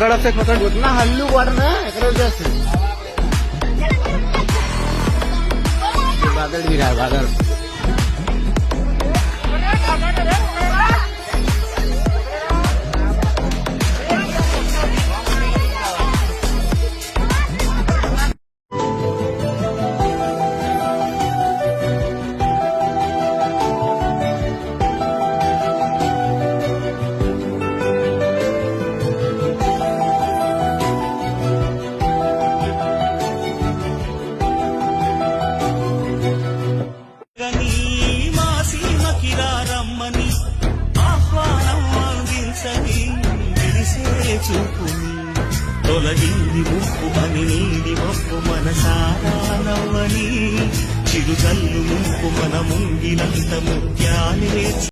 पकड़ से पकड़ उतना हल्लू पड़ना बादल भी रहा है बादल చూపుని తొలగింది ముప్పు అని నీది మప్పు మనసారా నవ్వని చిరుజల్లు ముప్పు మన ముంగిలంత ముత్యాలే